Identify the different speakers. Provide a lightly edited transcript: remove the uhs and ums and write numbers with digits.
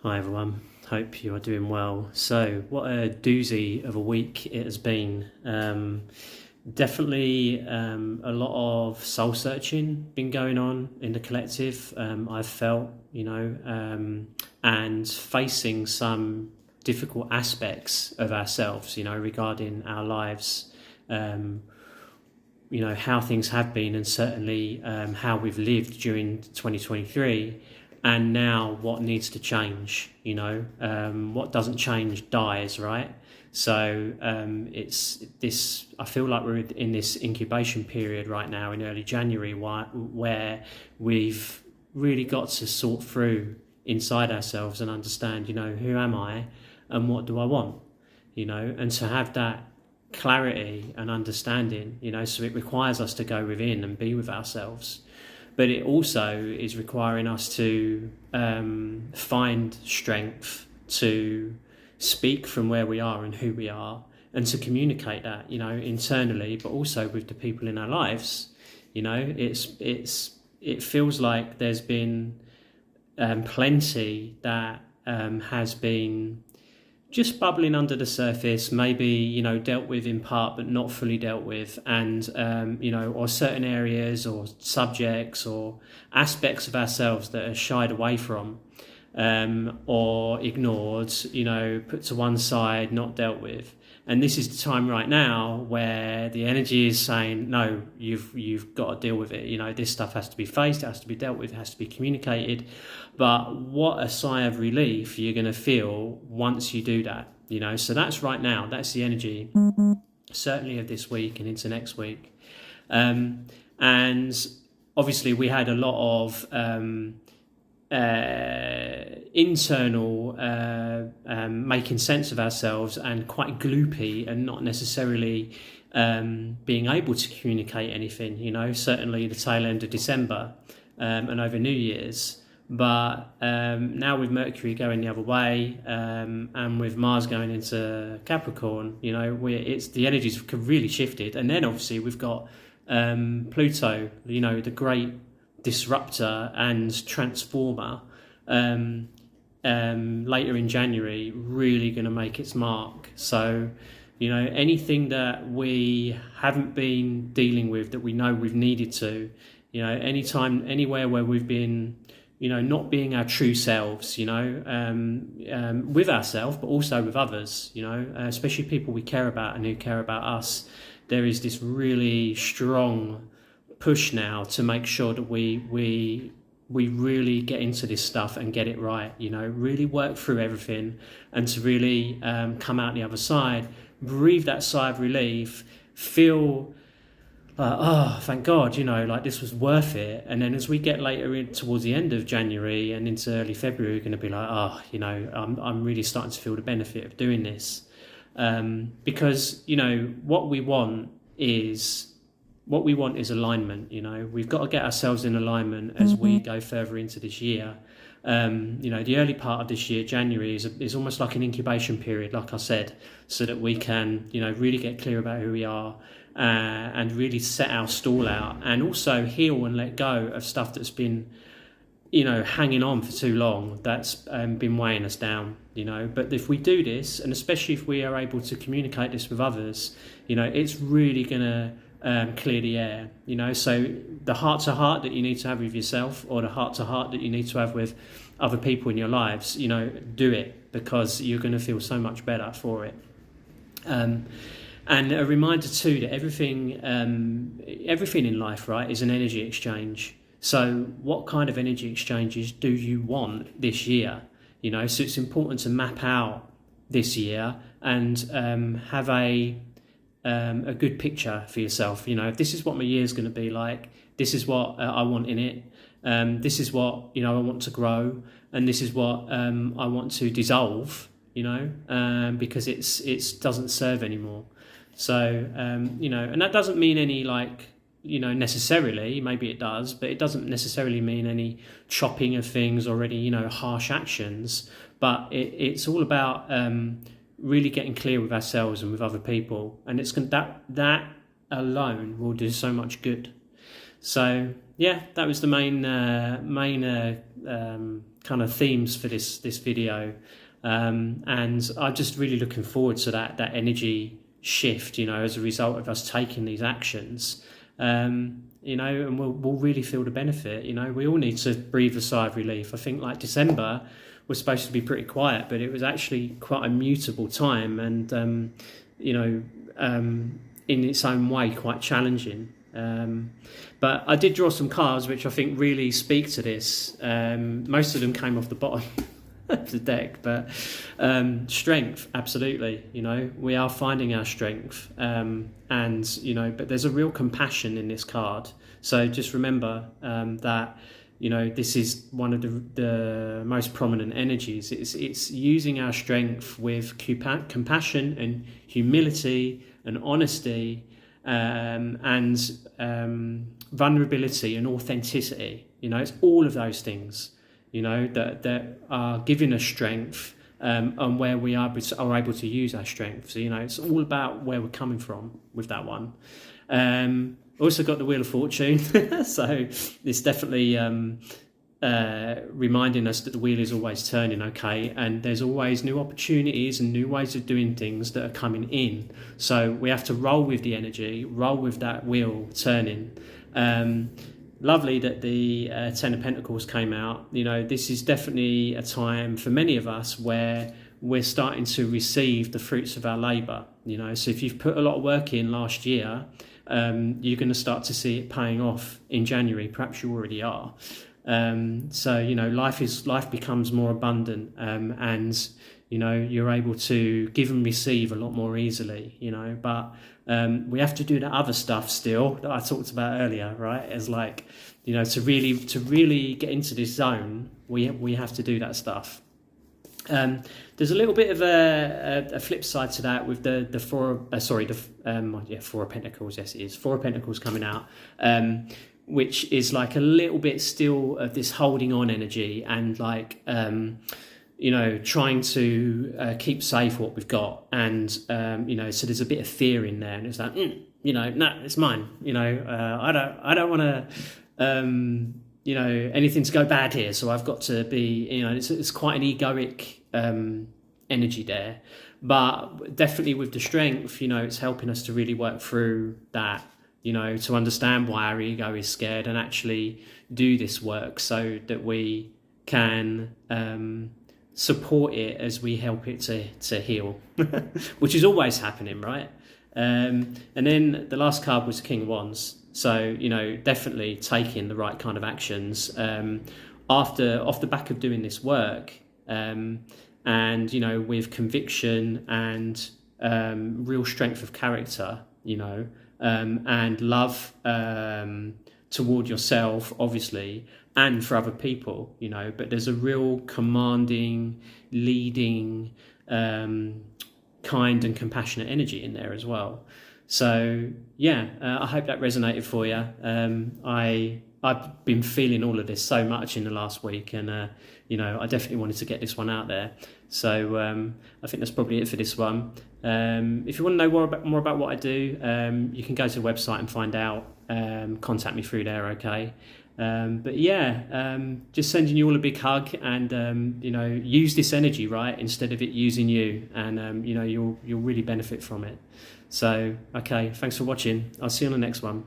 Speaker 1: Hi everyone, hope you are doing well. So, what a doozy of a week it has been. Definitely a lot of soul searching been going on in the collective. I've felt, and facing some difficult aspects of ourselves, regarding our lives. Um, how things have been, and certainly how we've lived during 2023, and now what needs to change. What doesn't change dies, right? So it's this. I feel like we're in this incubation period right now in early January, where we've really got to sort through inside ourselves and understand, who am I and what do I want, and to have that clarity and understanding, so it requires us to go within and be with ourselves. But it also is requiring us to find strength to speak from where we are and who we are, and to communicate that, internally, but also with the people in our lives. It feels like there's been plenty that has been just bubbling under the surface, maybe, dealt with in part, but not fully dealt with. And, or certain areas or subjects or aspects of ourselves that are shied away from, or ignored, put to one side, not dealt with. And this is the time right now where the energy is saying, no, you've got to deal with it. This stuff has to be faced, it has to be dealt with, it has to be communicated. But what a sigh of relief you're going to feel once you do that. So that's right now. That's the energy, certainly of this week and into next week. And obviously we had a lot of internal making sense of ourselves, and quite gloopy, and not necessarily being able to communicate anything, certainly the tail end of December and over New Year's. But now with Mercury going the other way, and with Mars going into Capricorn, it's the energies have really shifted. And then obviously we've got Pluto, the great disruptor and transformer, later in January, really going to make its mark. So, anything that we haven't been dealing with, that we know we've needed to, anytime, anywhere where we've been, not being our true selves, with ourselves, but also with others, especially people we care about and who care about us. There is this really strong push now to make sure that we really get into this stuff and get it right, really work through everything, and to really come out the other side, breathe that sigh of relief, feel oh, thank God, like this was worth it. And then as we get later in towards the end of January and into early February, we're going to be like, I'm really starting to feel the benefit of doing this. Because, what we want is alignment. We've got to get ourselves in alignment as we go further into this year. The early part of this year, January, is almost like an incubation period, like I said, so that we can, really get clear about who we are, and really set our stall out, and also heal and let go of stuff that's been, hanging on for too long, that's been weighing us down, But if we do this, and especially if we are able to communicate this with others, it's really going to clear the air, so the heart-to-heart that you need to have with yourself, or the heart-to-heart that you need to have with other people in your lives, do it, because you're going to feel so much better for it. And a reminder too that everything in life, right, is an energy exchange. So what kind of energy exchanges do you want this year? So it's important to map out this year and have a good picture for yourself. If this is what my year's going to be like, this is what I want in it. This is what I want to grow, and this is what I want to dissolve. Because it doesn't serve anymore. So and that doesn't mean any necessarily. Maybe it does, but it doesn't necessarily mean any chopping of things or any harsh actions. But it's all about really getting clear with ourselves and with other people, and it's that alone will do so much good. So yeah, that was the main kind of themes for this video, and I'm just really looking forward to that energy shift, as a result of us taking these actions. And we'll really feel the benefit. We all need to breathe a sigh of relief. I think like December was supposed to be pretty quiet, but it was actually quite a mutable time, and in its own way quite challenging. But I did draw some cards which I think really speak to this. Most of them came off the bottom of the deck, but strength, absolutely. We are finding our strength, but there's a real compassion in this card. So just remember that this is one of the most prominent energies. It's using our strength with compassion and humility and honesty, and vulnerability and authenticity. It's all of those things, that are giving us strength, and where we are able to use our strength. So, it's all about where we're coming from with that one. Also got the Wheel of Fortune, so it's definitely reminding us that the wheel is always turning, okay, and there's always new opportunities and new ways of doing things that are coming in. So we have to roll with the energy, roll with that wheel turning. Lovely that the Ten of Pentacles came out. This is definitely a time for many of us where we're starting to receive the fruits of our labour. So if you've put a lot of work in last year, you're going to start to see it paying off in January. Perhaps you already are. So life becomes more abundant, and you're able to give and receive a lot more easily. But we have to do that other stuff still that I talked about earlier, right? As like, to really get into this zone, we have to do that stuff. There's a little bit of a flip side to that with the Four of Pentacles. Yes, it is Four of Pentacles coming out, which is like a little bit still of this holding on energy, and like trying to keep safe what we've got, and so there's a bit of fear in there, and it's like no, it's mine. I don't want to anything to go bad here, so I've got to be, it's quite an egoic energy there. But definitely with the strength, it's helping us to really work through that, to understand why our ego is scared, and actually do this work so that we can support it as we help it to heal, which is always happening, right? And then the last card was the King of Wands. So, definitely taking the right kind of actions off the back of doing this work, and, with conviction and real strength of character, and love toward yourself, obviously, and for other people, but there's a real commanding, leading, kind and compassionate energy in there as well. So I hope that resonated for you. I've been feeling all of this so much in the last week, and I definitely wanted to get this one out there. So I think that's probably it for this one. If you want to know more about what I do, you can go to the website and find out. Contact me through there, okay? Just sending you all a big hug, and use this energy, right, instead of it using you, and you'll really benefit from it. So, okay, thanks for watching. I'll see you on the next one.